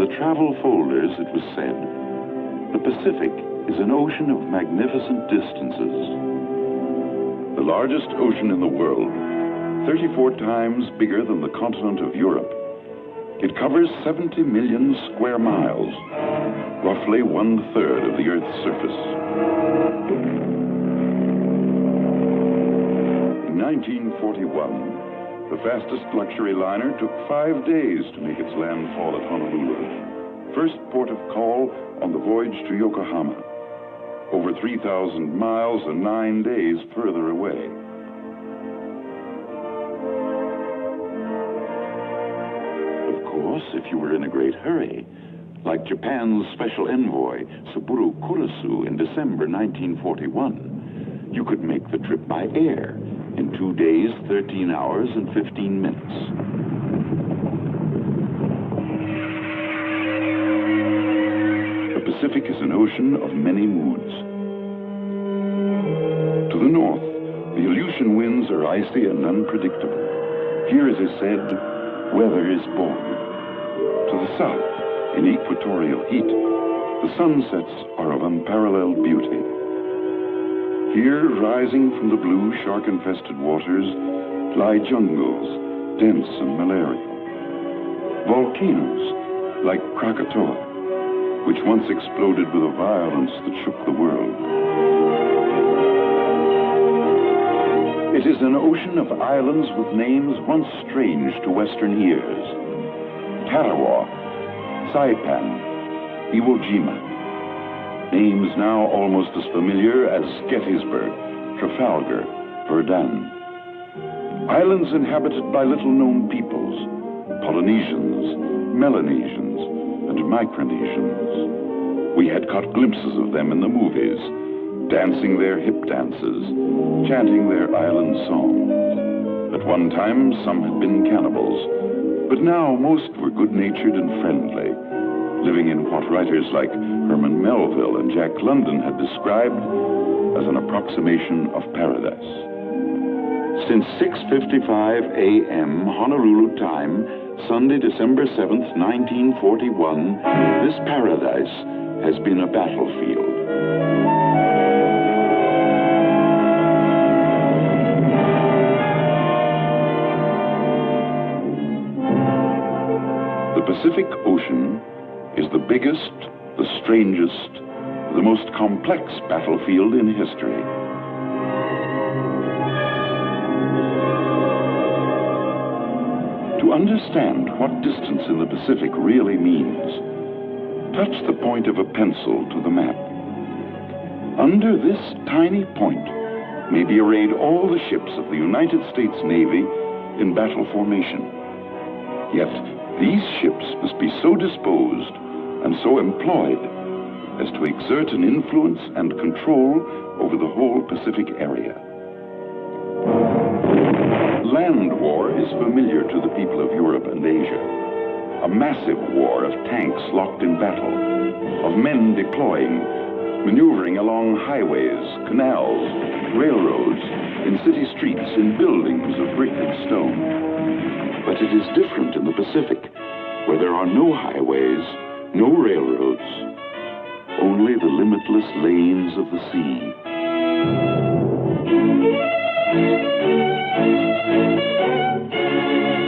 the travel folders, it was said, the Pacific is an ocean of magnificent distances. The largest ocean in the world, 34 times bigger than the continent of Europe. It covers 70 million square miles, roughly 1/3 of the Earth's surface. In 1941, the fastest luxury liner took 5 days to make its landfall at Honolulu, first port of call on the voyage to Yokohama, over 3,000 miles and 9 days further away. Of course, if you were in a great hurry, like Japan's special envoy, Saburo Kurosu, in December 1941, you could make the trip by air in 2 days, 13 hours, and 15 minutes. The Pacific is an ocean of many moods. To the north, the Aleutian winds are icy and unpredictable. Here, it is said, weather is born. To the south, in equatorial heat, the sunsets are of unparalleled beauty. Here, rising from the blue shark-infested waters, lie jungles, dense and malarial. Volcanoes, like Krakatoa, which once exploded with a violence that shook the world. It is an ocean of islands with names once strange to Western ears. Tarawa, Saipan, Iwo Jima. Names now almost as familiar as Gettysburg, Trafalgar, Verdun. Islands inhabited by little-known peoples, Polynesians, Melanesians, and Micronesians. We had caught glimpses of them in the movies, dancing their hip dances, chanting their island songs. At one time, some had been cannibals, but now most were good-natured and friendly, living in what writers like Herman Melville and Jack London had described as an approximation of paradise. Since 6:55 a.m. Honolulu time, Sunday, December 7th, 1941, this paradise has been a battlefield. The Pacific Ocean is the biggest, the strangest, the most complex battlefield in history. To understand what distance in the Pacific really means, touch the point of a pencil to the map. Under this tiny point may be arrayed all the ships of the United States Navy in battle formation. Yet, these ships must be so disposed and so employed as to exert an influence and control over the whole Pacific area. Land war is familiar to the people of Europe and Asia. A massive war of tanks locked in battle, of men deploying, maneuvering along highways, canals, railroads, in city streets, in buildings of brick and stone. But it is different in the Pacific, where there are no highways, no railroads, only the limitless lanes of the sea.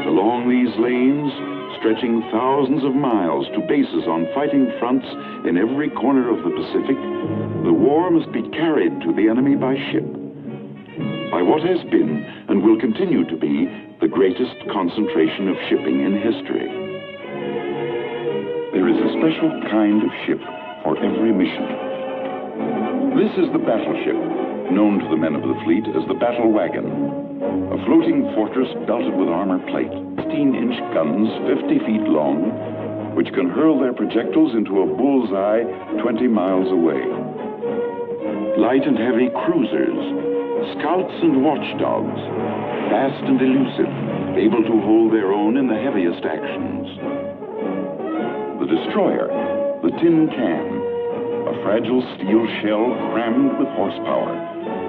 Along these lanes, stretching thousands of miles to bases on fighting fronts in every corner of the Pacific, the war must be carried to the enemy by ship, by what has been and will continue to be the greatest concentration of shipping in history. There is a special kind of ship for every mission. This is the battleship, known to the men of the fleet as the battle wagon, a floating fortress belted with armor plate, 16-inch guns 50 feet long, which can hurl their projectiles into a bullseye 20 miles away. Light and heavy cruisers, scouts and watchdogs, fast and elusive, able to hold their own in the heaviest actions. The destroyer, the tin can, a fragile steel shell crammed with horsepower,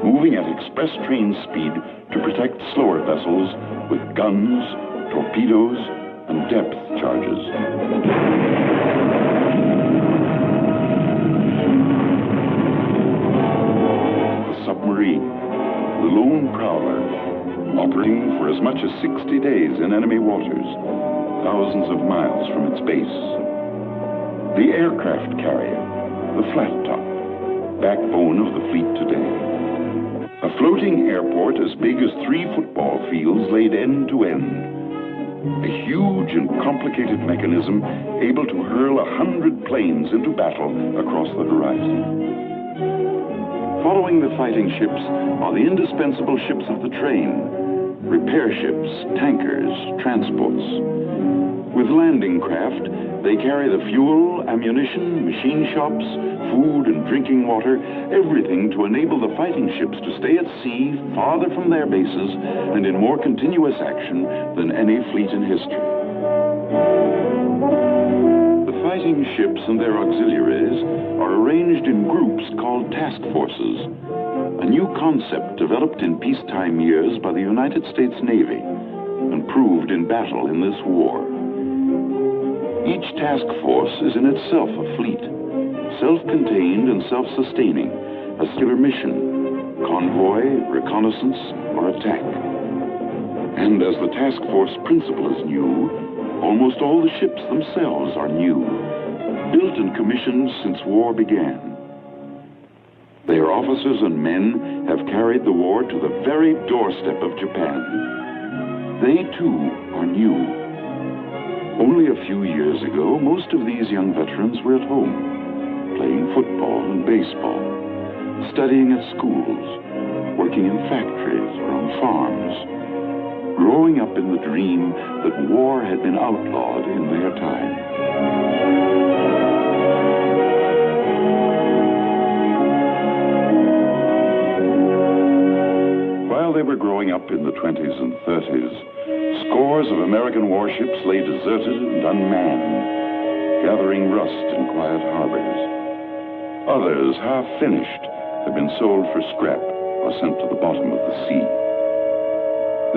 moving at express train speed to protect slower vessels with guns, torpedoes, and depth charges. submarine, the lone prowler, operating for as much as 60 days in enemy waters, thousands of miles from its base. The aircraft carrier, the flat top, backbone of the fleet today. A floating airport as big as 3 football fields laid end to end. A huge and complicated mechanism able to hurl 100 planes into battle across the horizon. Following the fighting ships are the indispensable ships of the train, repair ships, tankers, transports. With landing craft, they carry the fuel, ammunition, machine shops, food and drinking water, everything to enable the fighting ships to stay at sea, farther from their bases, and in more continuous action than any fleet in history. The fighting ships and their auxiliaries are arranged in groups called task forces, a new concept developed in peacetime years by the United States Navy and proved in battle in this war. Each task force is in itself a fleet, self-contained and self-sustaining, a singular mission, convoy, reconnaissance, or attack. And as the task force principle is new, almost all the ships themselves are new, built and commissioned since war began. Their officers and men have carried the war to the very doorstep of Japan. They too are new. Only a few years ago, most of these young veterans were at home, playing football and baseball, studying at schools, working in factories or on farms, growing up in the dream that war had been outlawed in their time. While they were growing up in the 20s and 30s, scores of American warships lay deserted and unmanned, gathering rust in quiet harbors. Others, half finished, had been sold for scrap or sent to the bottom of the sea.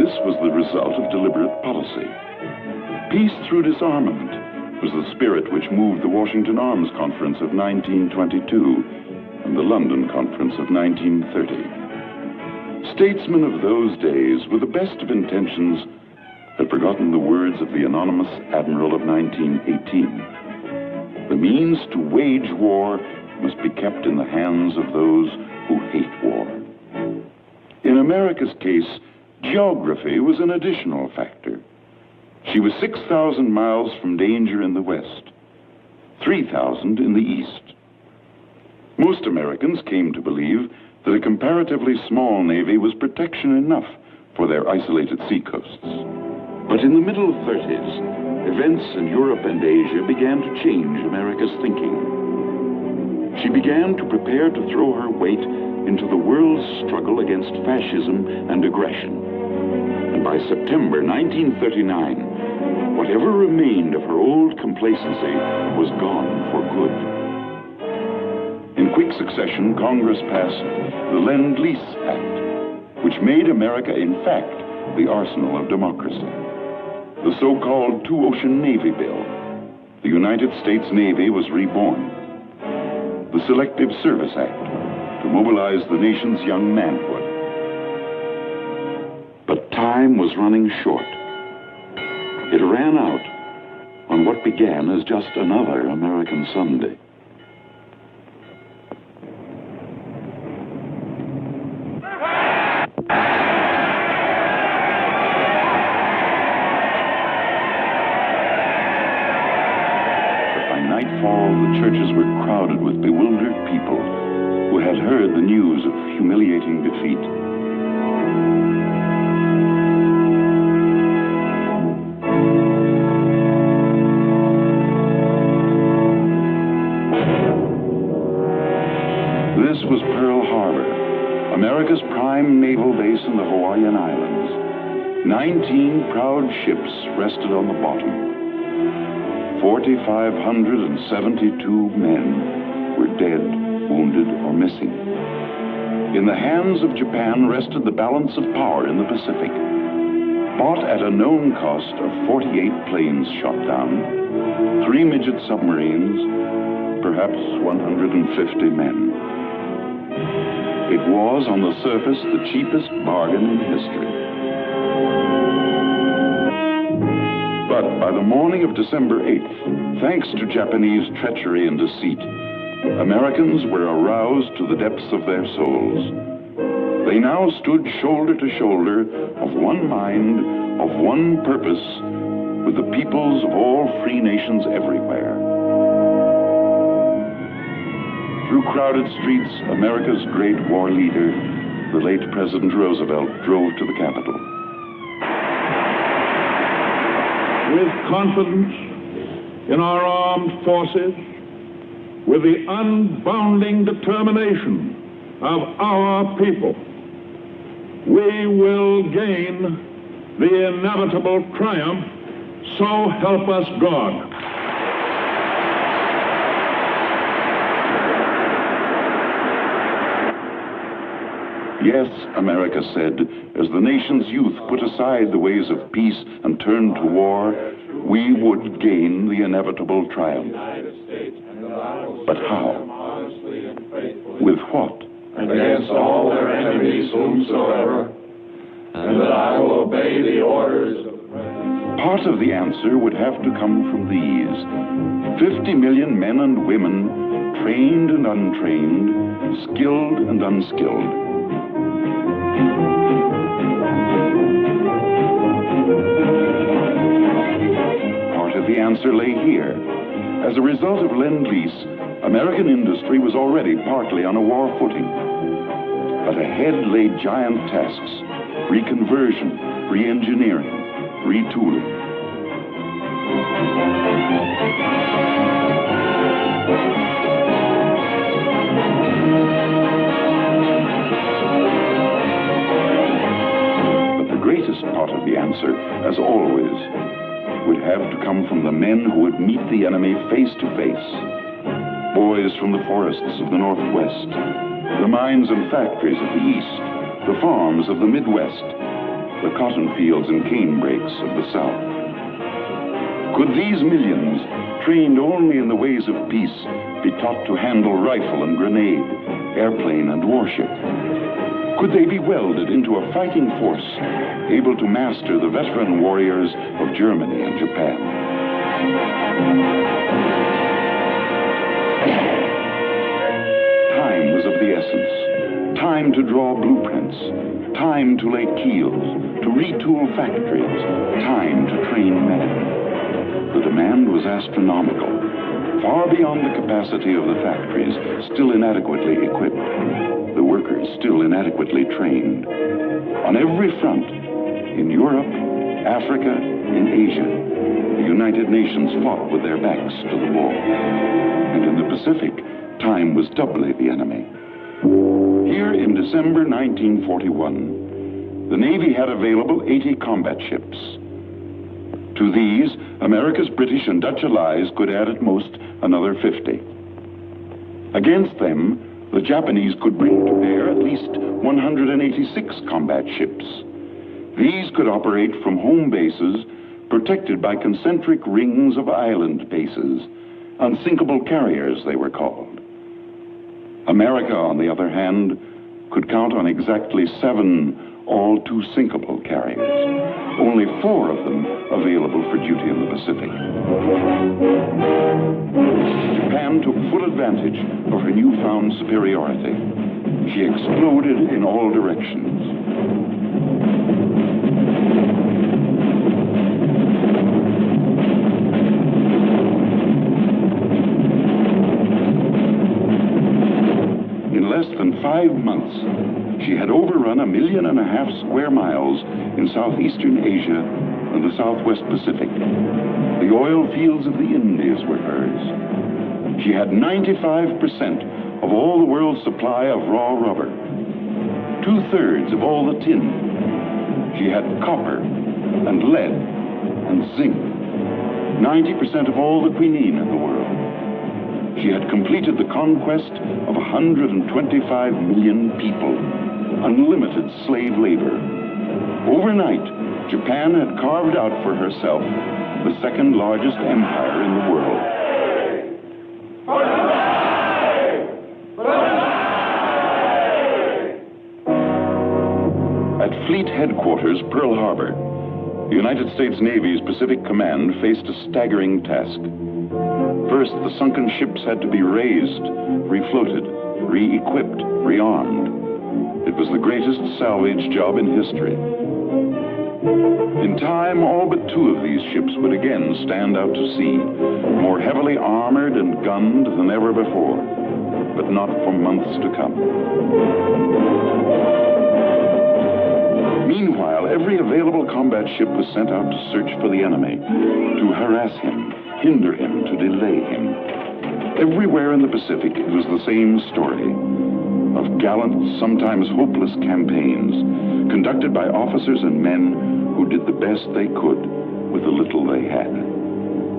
This was the result of deliberate policy. Peace through disarmament was the spirit which moved the Washington Arms Conference of 1922 and the London Conference of 1930. Statesmen of those days, with the best of intentions, had forgotten the words of the anonymous admiral of 1918. The means to wage war must be kept in the hands of those who hate war. In America's case, geography was an additional factor. She was 6,000 miles from danger in the west, 3,000 in the east. Most Americans came to believe that a comparatively small navy was protection enough for their isolated seacoasts. But in the middle 30s, events in Europe and Asia began to change America's thinking. She began to prepare to throw her weight into the world's struggle against fascism and aggression. And by September 1939, whatever remained of her old complacency was gone for good. In quick succession, Congress passed the Lend-Lease Act, which made America, in fact, the arsenal of democracy. The so-called Two-Ocean Navy Bill. The United States Navy was reborn. The Selective Service Act, to mobilize the nation's young manhood. But time was running short. It ran out on what began as just another American Sunday. The churches were crowded with bewildered people who had heard the news of humiliating defeat. This was Pearl Harbor, America's prime naval base in the Hawaiian Islands. 19 proud ships rested on the bottom. 4,572 men were dead, wounded, or missing. In the hands of Japan rested the balance of power in the Pacific. Bought at a known cost of 48 planes shot down, 3 midget submarines, perhaps 150 men. It was, on the surface, the cheapest bargain in history. But by the morning of December 8th, thanks to Japanese treachery and deceit, Americans were aroused to the depths of their souls. They now stood shoulder to shoulder, of one mind, of one purpose, with the peoples of all free nations everywhere. Through crowded streets, America's great war leader, the late President Roosevelt, drove to the Capitol. With confidence in our armed forces, with the unbounding determination of our people, we will gain the inevitable triumph, so help us God. Yes, America said, as the nation's youth put aside the ways of peace and turned to war, we would gain the inevitable triumph. But how? With what? Against all their enemies whomsoever, and that I will obey the orders of the President. Part of the answer would have to come from these. 50 million men and women, trained and untrained, skilled and unskilled. Part of the answer lay here. As a result of Lend-Lease, American industry was already partly on a war footing. But ahead lay giant tasks: reconversion, re-engineering, retooling. But the greatest part of the answer, as always, would have to come from the men who would meet the enemy face to face. Boys from the forests of the Northwest, the mines and factories of the East, the farms of the Midwest, the cotton fields and cane breaks of the South. Could these millions, trained only in the ways of peace, be taught to handle rifle and grenade, airplane and warship? Could they be welded into a fighting force, able to master the veteran warriors of Germany and Japan? Time was of the essence. Time to draw blueprints. Time to lay keels, to retool factories. Time to train men. The demand was astronomical, far beyond the capacity of the factories, still inadequately equipped. The workers still inadequately trained. On every front, in Europe, Africa, in Asia, the United Nations fought with their backs to the wall. And in the Pacific, time was doubly the enemy. Here in December 1941, the Navy had available 80 combat ships. To these, America's British and Dutch allies could add at most another 50. Against them, the Japanese could bring to bear at least 186 combat ships. These could operate from home bases protected by concentric rings of island bases. Unsinkable carriers, they were called. America, on the other hand, could count on exactly 7 all-too-sinkable carriers, only 4 of them available for duty in the Pacific. Japan took full advantage of her newfound superiority. She exploded in all directions. In less than 5 months, she had overrun 1.5 million square miles in southeastern Asia and the southwest Pacific. The oil fields of the Indies were hers. She had 95% of all the world's supply of raw rubber, 2/3 of all the tin. She had copper and lead and zinc, 90% of all the quinine in the world. She had completed the conquest of 125 million people, unlimited slave labor. Overnight, Japan had carved out for herself the second largest empire in the world. headquarters, Pearl Harbor, the United States Navy's Pacific Command faced a staggering task. First, the sunken ships had to be raised, refloated, re-equipped, rearmed. It was the greatest salvage job in history. In time, all but 2 of these ships would again stand out to sea, more heavily armored and gunned than ever before, but not for months to come. Meanwhile, every available combat ship was sent out to search for the enemy, to harass him, hinder him, to delay him. Everywhere in the Pacific, it was the same story of gallant, sometimes hopeless campaigns conducted by officers and men who did the best they could with the little they had.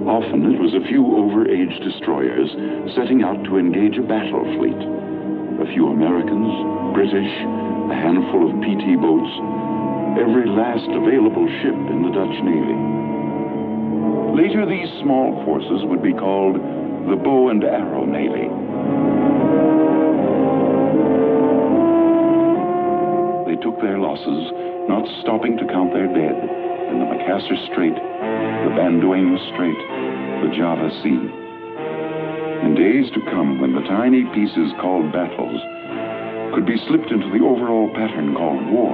Often it was a few overaged destroyers setting out to engage a battle fleet. A few Americans, British, a handful of PT boats, every last available ship in the Dutch Navy. Later, these small forces would be called the Bow and Arrow Navy. They took their losses, not stopping to count their dead in the Macassar Strait, the Banduenu Strait, the Java Sea. In days to come, when the tiny pieces called battles could be slipped into the overall pattern called war,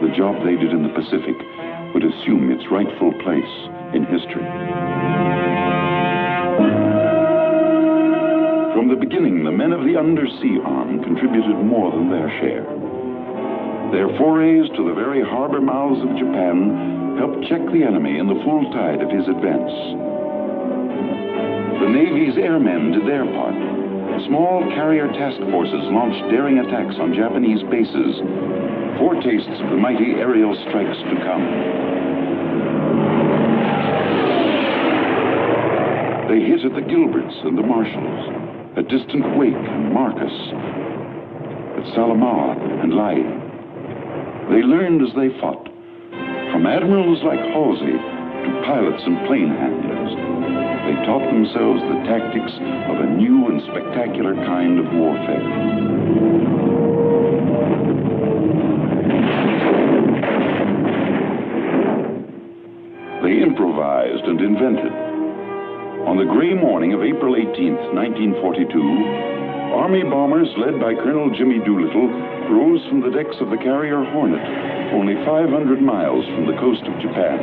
the job they did in the Pacific would assume its rightful place in history. From the beginning, the men of the undersea arm contributed more than their share. Their forays to the very harbor mouths of Japan helped check the enemy in the full tide of his advance. The Navy's airmen did their part. Small carrier task forces launched daring attacks on Japanese bases, foretastes of the mighty aerial strikes to come. They hit at the Gilberts and the Marshalls, at distant Wake and Marcus, at Salamaua and Lae. They learned as they fought, from admirals like Halsey to pilots and plane handlers. They taught themselves the tactics of a new and spectacular kind of warfare. They improvised and invented. On the gray morning of April 18th, 1942, Army bombers led by Colonel Jimmy Doolittle rose from the decks of the carrier Hornet, only 500 miles from the coast of Japan.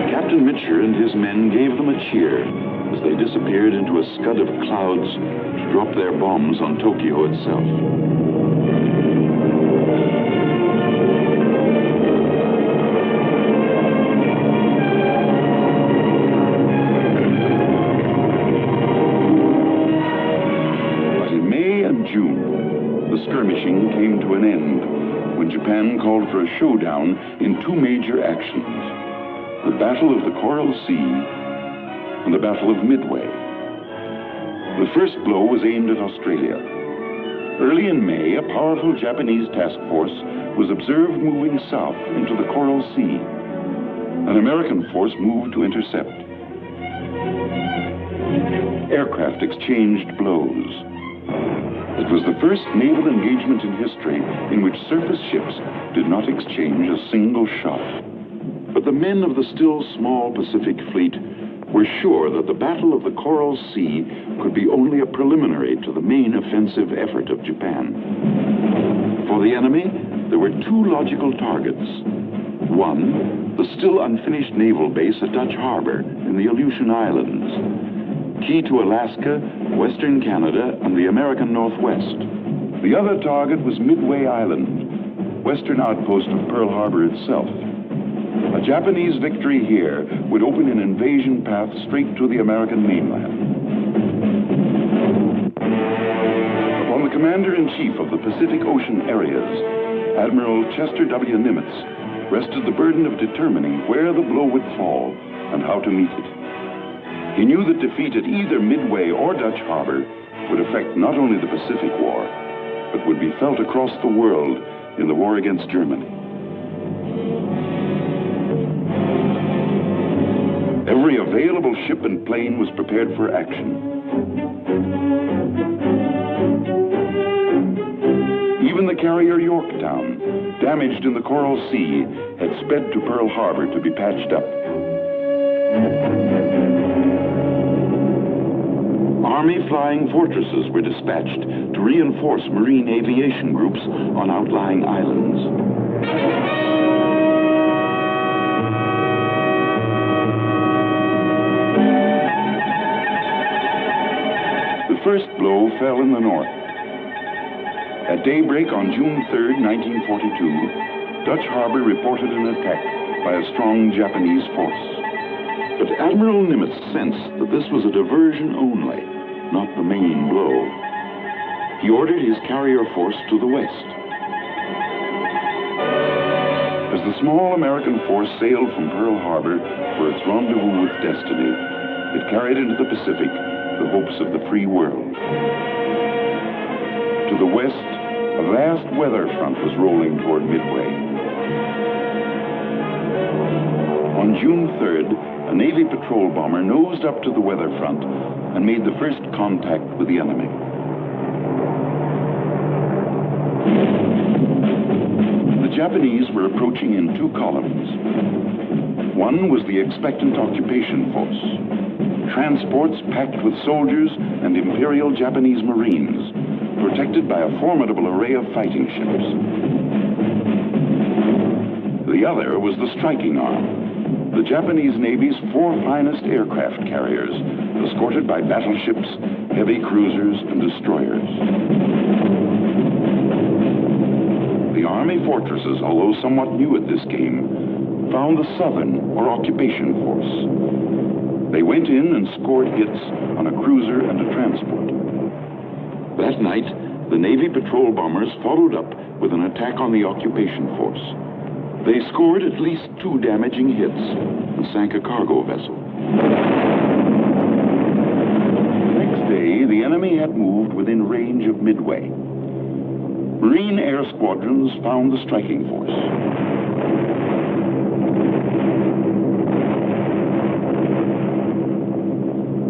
Captain Mitcher and his men gave them a cheer as they disappeared into a scud of clouds to drop their bombs on Tokyo itself. Skirmishing came to an end when Japan called for a showdown in 2 major actions: the Battle of the Coral Sea and the Battle of Midway. The first blow was aimed at Australia. Early in May, a powerful Japanese task force was observed moving south into the Coral Sea. An American force moved to intercept. Aircraft exchanged blows. It was the first naval engagement in history in which surface ships did not exchange a single shot. But the men of the still small Pacific Fleet were sure that the Battle of the Coral Sea could be only a preliminary to the main offensive effort of Japan. For the enemy, there were 2 logical targets. One, the still unfinished naval base at Dutch Harbor in the Aleutian Islands, key to Alaska, Western Canada, and the American Northwest. The other target was Midway Island, western outpost of Pearl Harbor itself. A Japanese victory here would open an invasion path straight to the American mainland. Upon the Commander-in-Chief of the Pacific Ocean areas, Admiral Chester W. Nimitz, rested the burden of determining where the blow would fall and how to meet it. He knew that defeat at either Midway or Dutch Harbor would affect not only the Pacific War, but would be felt across the world in the war against Germany. Every available ship and plane was prepared for action. Even the carrier Yorktown, damaged in the Coral Sea, had sped to Pearl Harbor to be patched up. Army flying fortresses were dispatched to reinforce Marine aviation groups on outlying islands. The first blow fell in the north. At daybreak on June 3, 1942, Dutch Harbor reported an attack by a strong Japanese force. But Admiral Nimitz sensed that this was a diversion only, not the main blow. He ordered his carrier force to the west. As the small American force sailed from Pearl Harbor for its rendezvous with destiny, it carried into the Pacific the hopes of the free world. To the west, a vast weather front was rolling toward Midway. On June 3rd, a Navy patrol bomber nosed up to the weather front and made the first contact with the enemy. The Japanese were approaching in two columns. One was the expectant occupation force, transports packed with soldiers and Imperial Japanese Marines, protected by a formidable array of fighting ships. The other was the striking arm, the Japanese Navy's four finest aircraft carriers, escorted by battleships, heavy cruisers, and destroyers. The Army fortresses, although somewhat new at this game, found the Southern, or occupation force. They went in and scored hits on a cruiser and a transport. That night, the Navy patrol bombers followed up with an attack on the occupation force. They scored at least 2 damaging hits and sank a cargo vessel. The next day, the enemy had moved within range of Midway. Marine air squadrons found the striking force.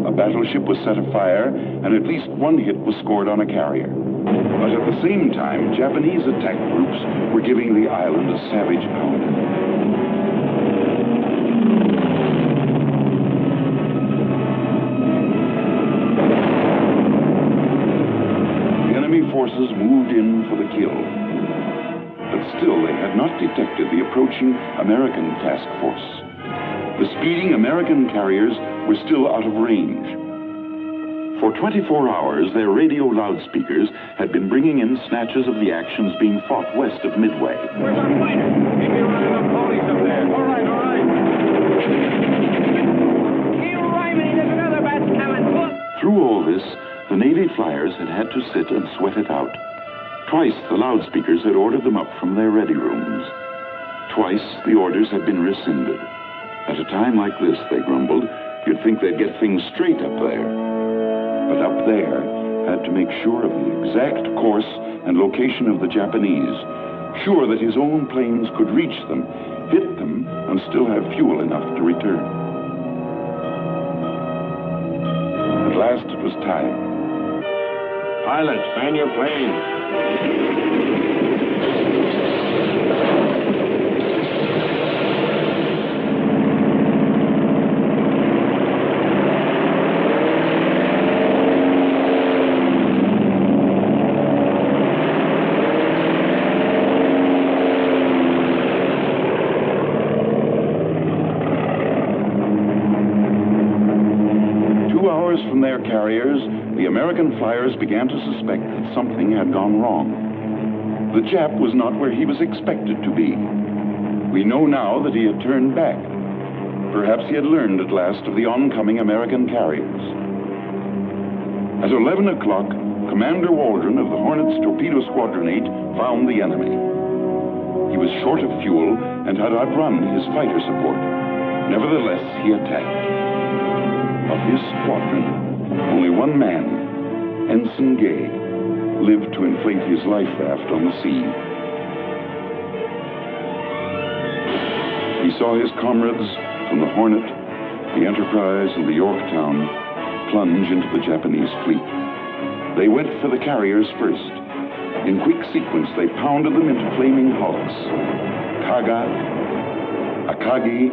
A battleship was set afire, and at least 1 hit was scored on a carrier. But at the same time, Japanese attack groups were giving the island a savage pounding. The enemy forces moved in for the kill. But still, they had not detected the approaching American task force. The speeding American carriers were still out of range. For 24 hours, their radio loudspeakers had been bringing in snatches of the actions being fought west of Midway. Where's our fighter? Keep me running the ponies up there. All right, all right. Keep rhyming, there's another batch coming. Through all this, the Navy flyers had to sit and sweat it out. Twice, the loudspeakers had ordered them up from their ready rooms. Twice, the orders had been rescinded. At a time like this, they grumbled, you'd think they'd get things straight up there. But up there had to make sure of the exact course and location of the Japanese, sure that his own planes could reach them, hit them, and still have fuel enough to return. At last it was time. Pilots, fan your plane. 2 hours from their carriers, the American flyers began to suspect that something had gone wrong. The Jap was not where he was expected to be. We know now that he had turned back. Perhaps he had learned at last of the oncoming American carriers. At 11 o'clock, Commander Waldron of the Hornet's Torpedo Squadron 8 found the enemy. He was short of fuel and had outrun his fighter support. Nevertheless, he attacked. Of his squadron, only one man, Ensign Gay, lived to inflate his life raft on the sea. He saw his comrades from the Hornet, the Enterprise, and the Yorktown plunge into the Japanese fleet. They went for the carriers first, In quick sequence, they pounded them into flaming hulks. Kaga, Akagi,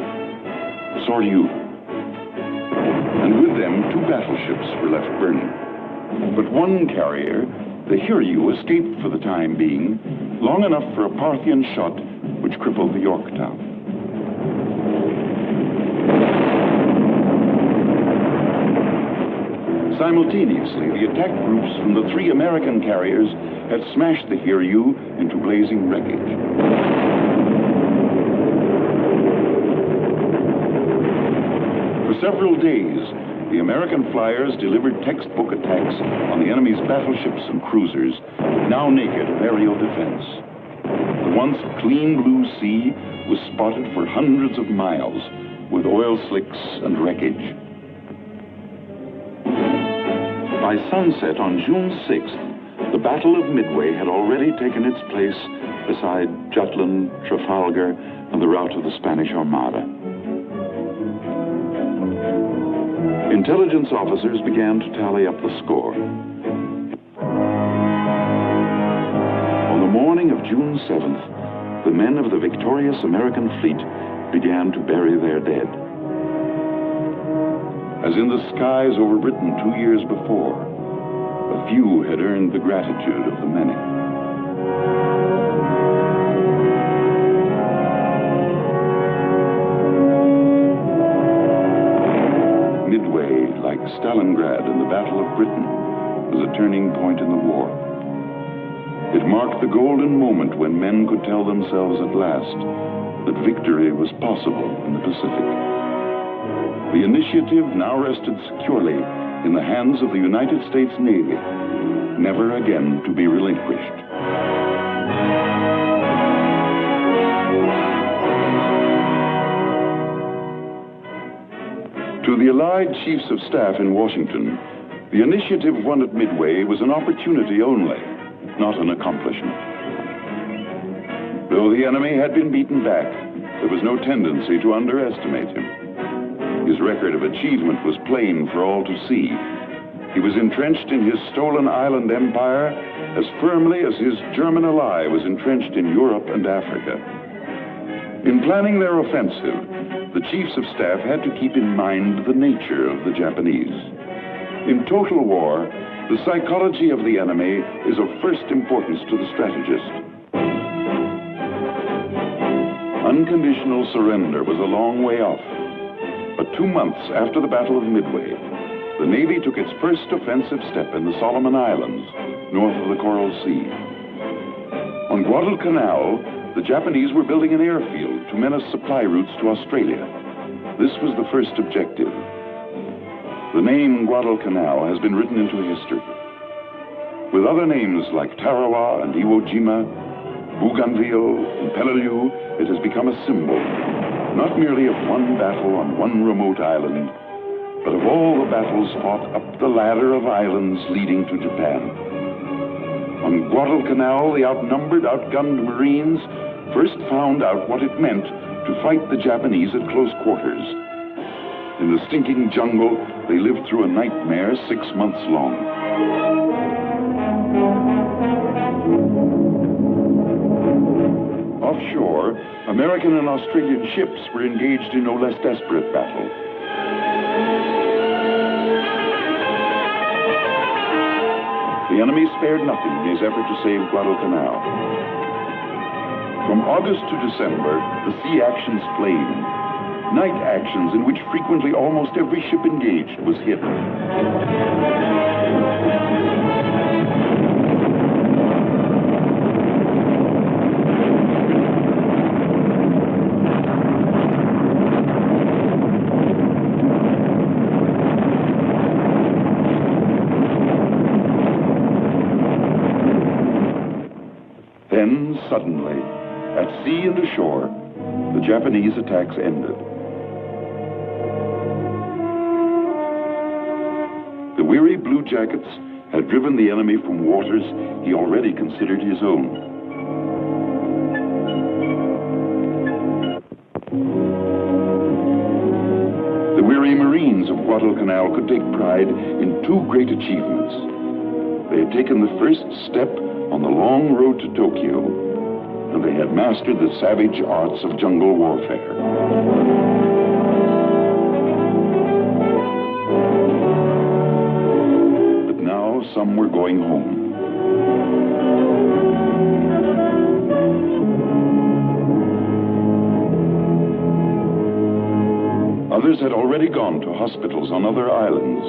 Soryu. And with them, 2 battleships were left burning. But one carrier, the Hiryu, escaped for the time being, long enough for a Parthian shot which crippled the Yorktown. Simultaneously, the attack groups from the 3 American carriers had smashed the Hiryu into blazing wreckage. For several days, the American flyers delivered textbook attacks on the enemy's battleships and cruisers, now naked of aerial defense. The once clean blue sea was spotted for hundreds of miles with oil slicks and wreckage. By sunset on June 6th, the Battle of Midway had already taken its place beside Jutland, Trafalgar, and the rout of the Spanish Armada. Intelligence officers began to tally up the score. On the morning of June 7th, the men of the victorious American fleet began to bury their dead. As in the skies over Britain 2 years before, a few had earned the gratitude of the many. Midway, like Stalingrad in the Battle of Britain, was a turning point in the war. It marked the golden moment when men could tell themselves at last that victory was possible in the Pacific. The initiative now rested securely in the hands of the United States Navy, never again to be relinquished. To the Allied Chiefs of Staff in Washington, the initiative won at Midway was an opportunity only, not an accomplishment. Though the enemy had been beaten back, there was no tendency to underestimate him. His record of achievement was plain for all to see. He was entrenched in his stolen island empire as firmly as his German ally was entrenched in Europe and Africa. In planning their offensive, the chiefs of staff had to keep in mind the nature of the Japanese. In total war, the psychology of the enemy is of first importance to the strategist. Unconditional surrender was a long way off. But 2 months after the Battle of Midway, the Navy took its first offensive step in the Solomon Islands, north of the Coral Sea. On Guadalcanal, the Japanese were building an airfield to menace supply routes to Australia. This was the first objective. The name Guadalcanal has been written into history. With other names like Tarawa and Iwo Jima, Bougainville and Peleliu, it has become a symbol, not merely of one battle on one remote island, but of all the battles fought up the ladder of islands leading to Japan. On Guadalcanal, the outnumbered, outgunned Marines first found out what it meant to fight the Japanese at close quarters. In the stinking jungle, they lived through a nightmare 6 months long. Offshore, American and Australian ships were engaged in no less desperate battle. The enemy spared nothing in his effort to save Guadalcanal. From August to December, the sea actions flamed. Night actions in which frequently almost every ship engaged was hit. Then, suddenly, at sea and ashore, the Japanese attacks ended. The weary blue jackets had driven the enemy from waters he already considered his own. The weary Marines of Guadalcanal could take pride in two great achievements. They had taken the first step on the long road to Tokyo, and they had mastered the savage arts of jungle warfare. But now some were going home. Others had already gone to hospitals on other islands,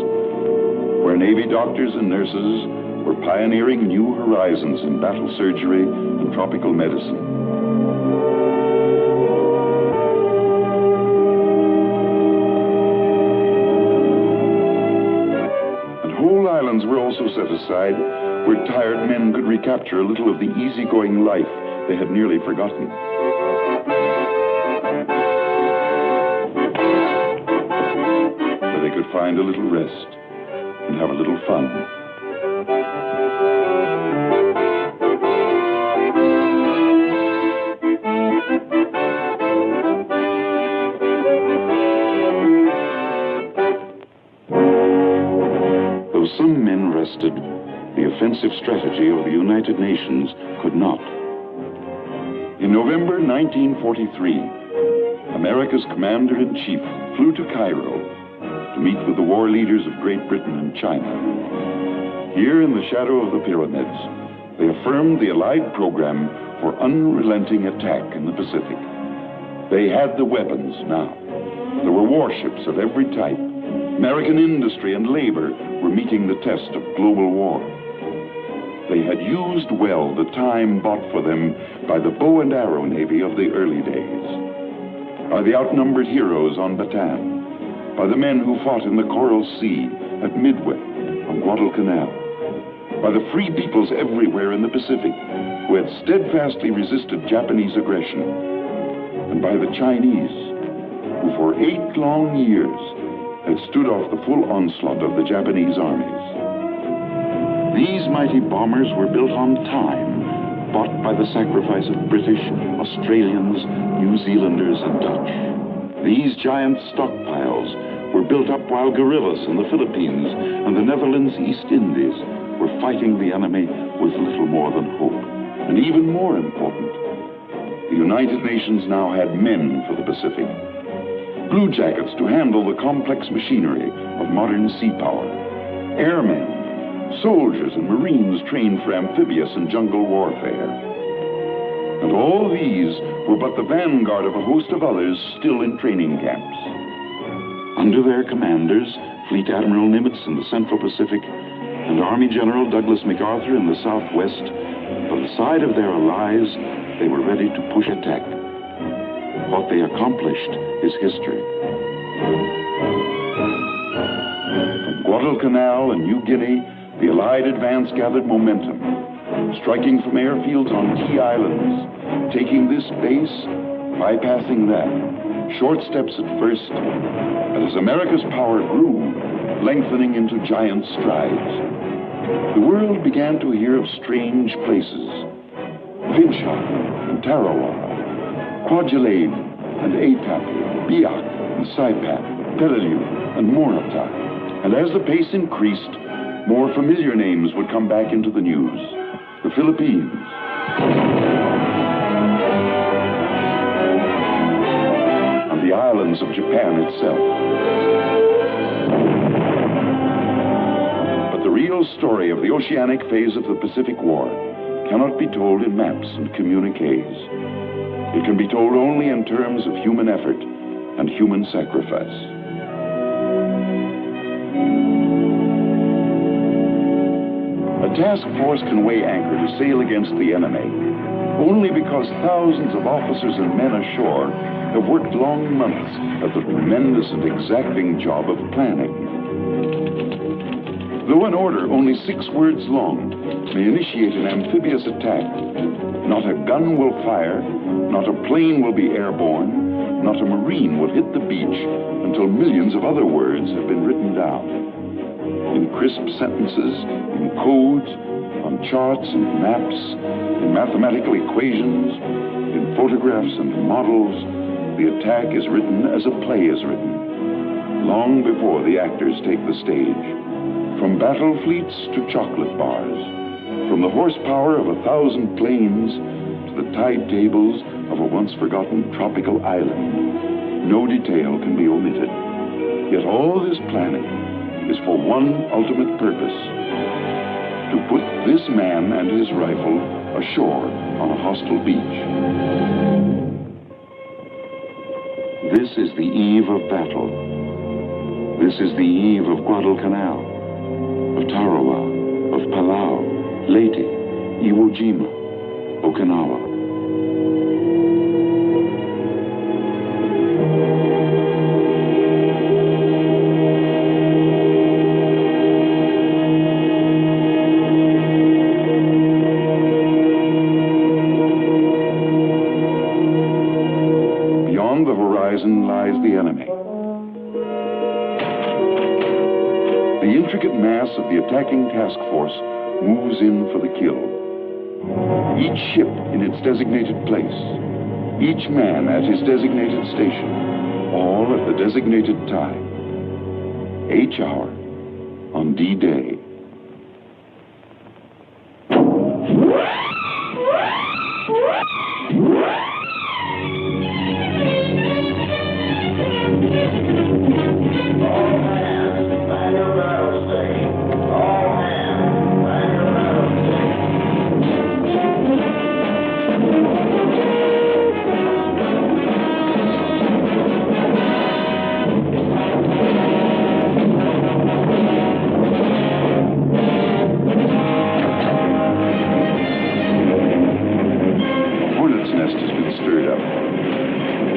where Navy doctors and nurses were pioneering new horizons in battle surgery and tropical medicine. And whole islands were also set aside where tired men could recapture a little of the easygoing life they had nearly forgotten. Could find a little rest and have a little fun. Though some men rested, the offensive strategy of the United Nations could not. In November 1943, America's commander-in-chief flew to Cairo to meet with the war leaders of Great Britain and China. Here in the shadow of the pyramids, they affirmed the Allied program for unrelenting attack in the Pacific. They had the weapons now. There were warships of every type. American industry and labor were meeting the test of global war. They had used well the time bought for them by the bow and arrow navy of the early days, by the outnumbered heroes on Bataan, by the men who fought in the Coral Sea, at Midway, on Guadalcanal, by the free peoples everywhere in the Pacific who had steadfastly resisted Japanese aggression, and by the Chinese who for 8 long years had stood off the full onslaught of the Japanese armies. These mighty bombers were built on time, bought by the sacrifice of British, Australians, New Zealanders, and Dutch. These giant stockpiles were built up while guerrillas in the Philippines and the Netherlands East Indies were fighting the enemy with little more than hope. And even more important, the United Nations now had men for the Pacific. Blue jackets to handle the complex machinery of modern sea power. Airmen, soldiers and Marines trained for amphibious and jungle warfare. And all these were but the vanguard of a host of others still in training camps. Under their commanders, Fleet Admiral Nimitz in the Central Pacific and Army General Douglas MacArthur in the Southwest, by the side of their allies, they were ready to push attack. What they accomplished is history. From Guadalcanal and New Guinea, the Allied advance gathered momentum, striking from airfields on key islands, taking this base, bypassing that. Short steps at first, but as America's power grew, lengthening into giant strides, the world began to hear of strange places. Vinsha and Tarawa, Kwajalein and Atapi, Biak and Saipan, Peleliu and Morata. And as the pace increased, more familiar names would come back into the news. The Philippines, and the islands of Japan itself. But the real story of the oceanic phase of the Pacific War cannot be told in maps and communiques. It can be told only in terms of human effort and human sacrifice. A task force can weigh anchor to sail against the enemy only because thousands of officers and men ashore have worked long months at the tremendous and exacting job of planning. Though an order only 6 words long may initiate an amphibious attack, not a gun will fire, not a plane will be airborne, not a Marine will hit the beach until millions of other words have been written down. In crisp sentences, in codes, on charts and maps, in mathematical equations, in photographs and models, the attack is written as a play is written, long before the actors take the stage. From battle fleets to chocolate bars, From the horsepower of 1,000 planes to the tide tables of a once forgotten tropical island, no detail can be omitted. Yet all this planning is for one ultimate purpose: to put this man and his rifle ashore on a hostile beach. This is the eve of battle. This is the eve of Guadalcanal, of Tarawa, of Palau, Leyte, Iwo Jima, Okinawa. Beyond the horizon lies the enemy. The intricate mass of the attacking task force moves in for the kill. Each ship in its designated place, each man at his designated station, all at the designated time. H hour on D-Day.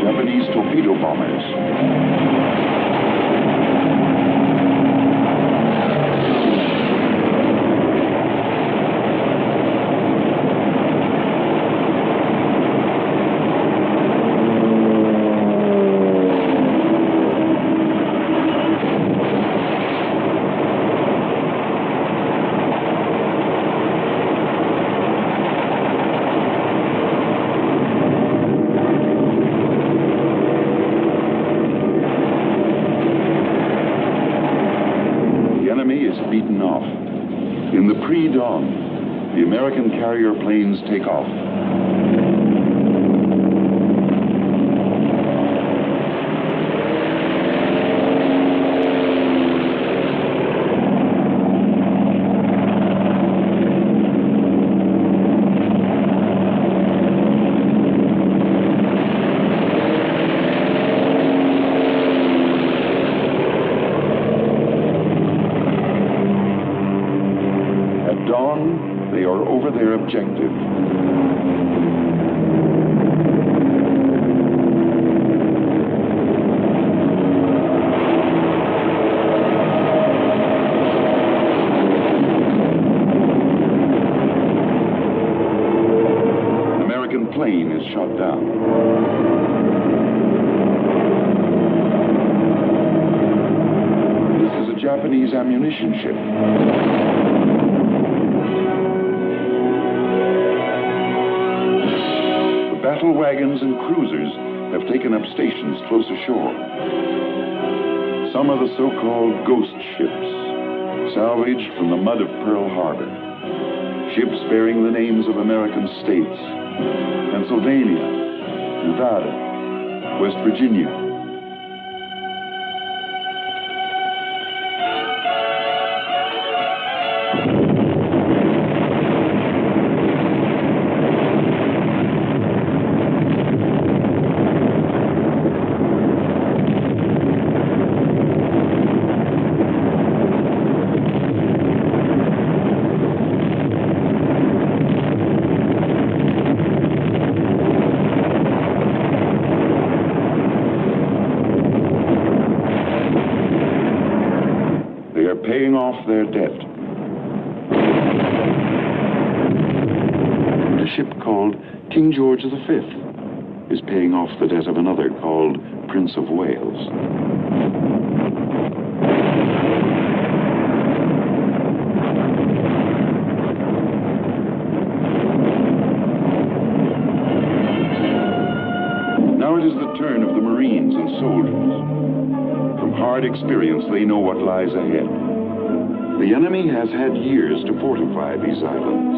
Japanese torpedo bombers. Beaten off. In the pre-dawn, the American carrier planes take off. They are over their objective. An American plane is shot down. This is a Japanese ammunition ship. Battle wagons and cruisers have taken up stations close ashore. Some are the so-called ghost ships, salvaged from the mud of Pearl Harbor. Ships bearing the names of American states: Pennsylvania, Nevada, West Virginia. Paying off their debt. A ship called King George V is paying off the debt of another called Prince of Wales. Now it is the turn of the Marines and soldiers. From hard experience, they know what lies ahead. The enemy has had years to fortify these islands.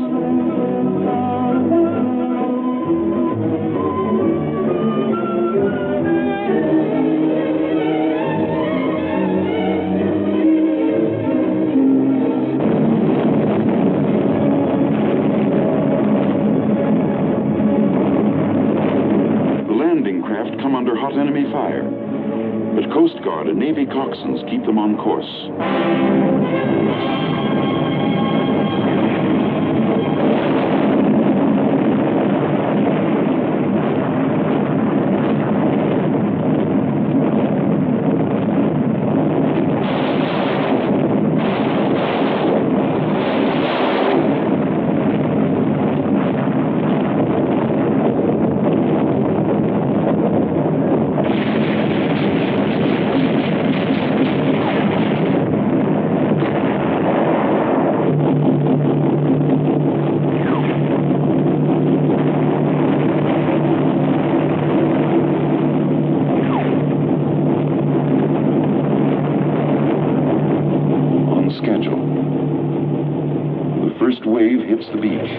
Come under hot enemy fire, but Coast Guard and Navy coxswains keep them on course. Wave hits the beach.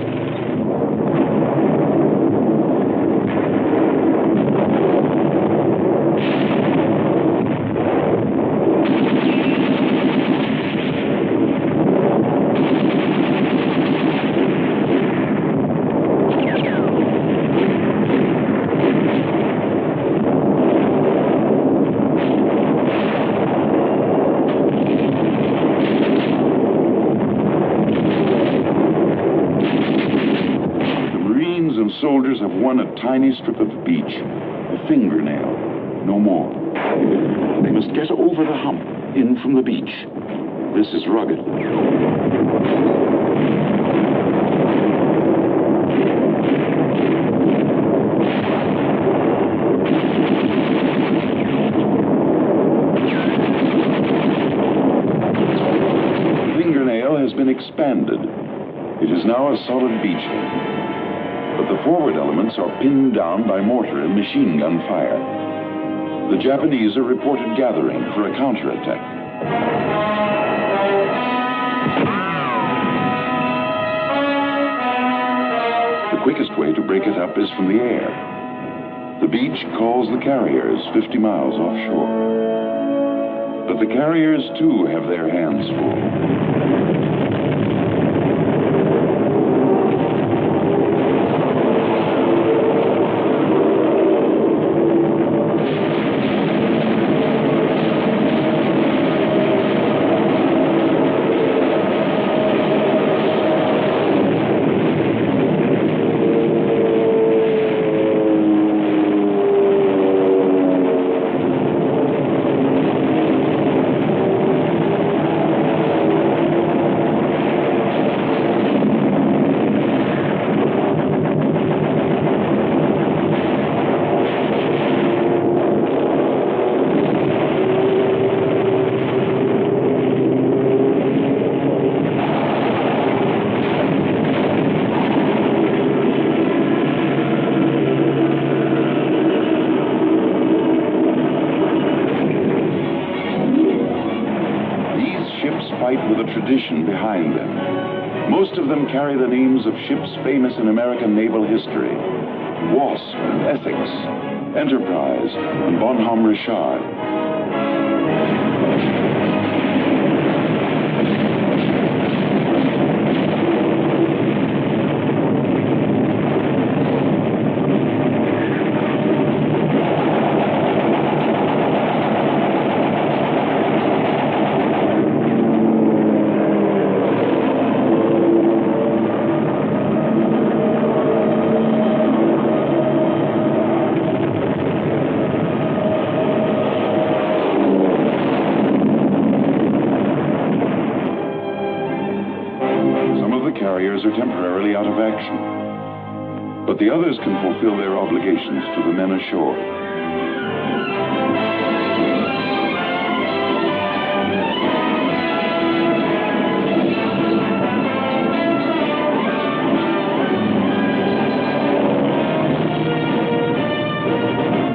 Soldiers have won a tiny strip of beach, a fingernail, no more. They must get over the hump, in from the beach. This is rugged. The fingernail has been expanded. It is now a solid beachhead. But the forward elements are pinned down by mortar and machine gun fire. The Japanese are reported gathering for a counterattack. The quickest way to break it up is from the air. The beach calls the carriers 50 miles offshore. But the carriers, too, have their hands full. With a tradition behind them. Most of them carry the names of ships famous in American naval history: Wasp and Essex, Enterprise and Bonhomme Richard. Carriers are temporarily out of action, but the others can fulfill their obligations to the men ashore.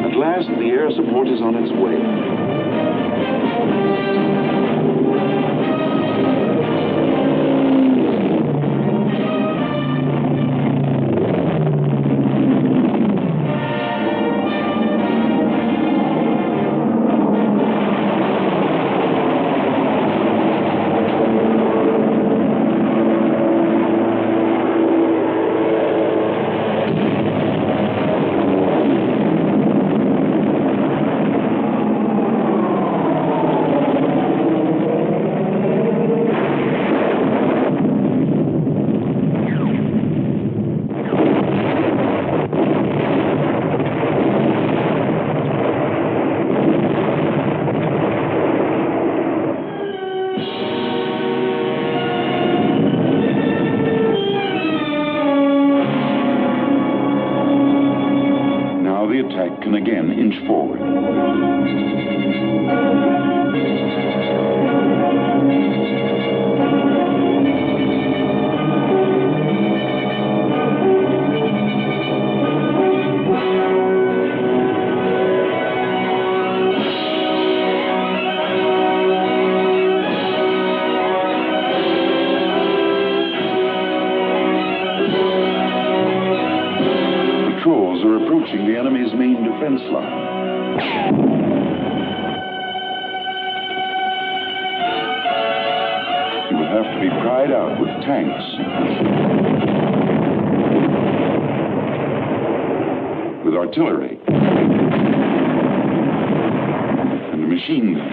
At last, the air support is on its way. Now the attack can again inch forward. Patrols are approaching the enemy's main defense line. He will have to be pried out with tanks, with artillery, and machine guns,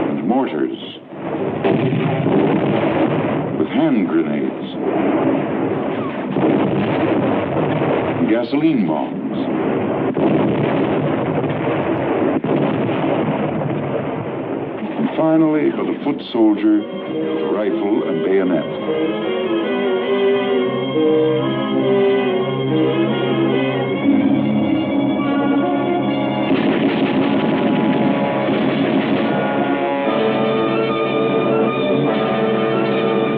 and mortars, with hand grenades, and gasoline bombs. And finally, for the foot soldier, with rifle and bayonet.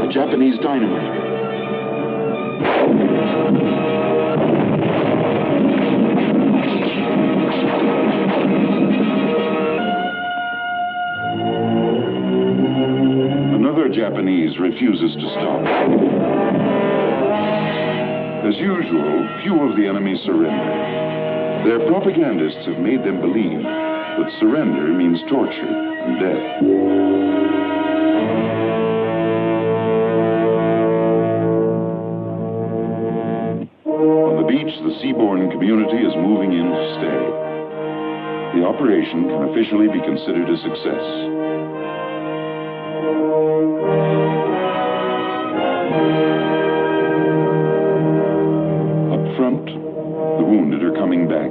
A Japanese dynamiter. Japanese refuses to stop. As usual, few of the enemy surrender. Their propagandists have made them believe that surrender means torture and death. On the beach, the seaborne community is moving in to stay. The operation can officially be considered a success. Up front, the wounded are coming back.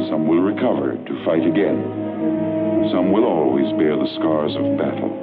Some will recover to fight again. Some will always bear the scars of battle.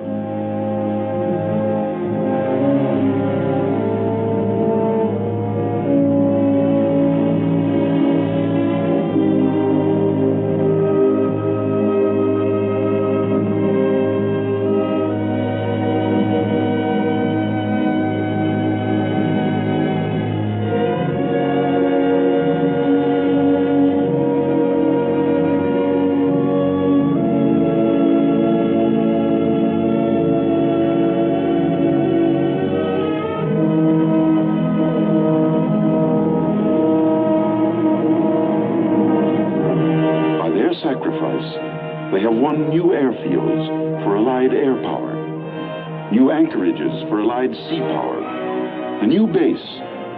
They have won new airfields for Allied air power, new anchorages for Allied sea power, a new base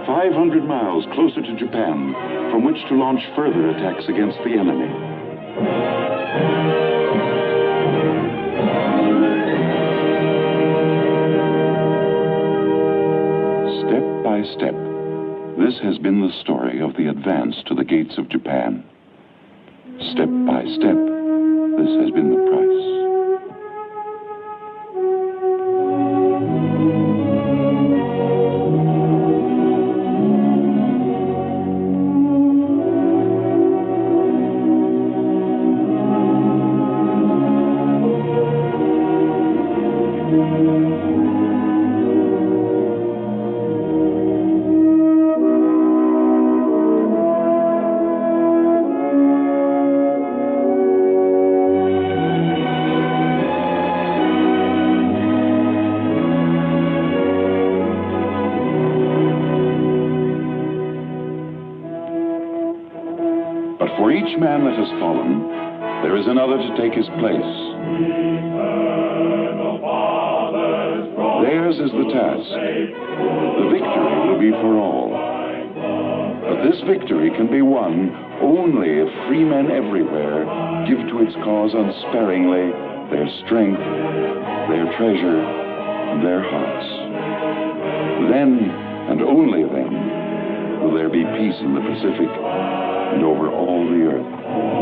500 miles closer to Japan from which to launch further attacks against the enemy. Step by step, this has been the story of the advance to the gates of Japan. Step by step, this has been the price. For each man that has fallen, there is another to take his place. Theirs is the task. The victory will be for all. But this victory can be won only if free men everywhere give to its cause unsparingly their strength, their treasure, and their hearts. Then, and only then, will there be peace in the Pacific and over all the earth.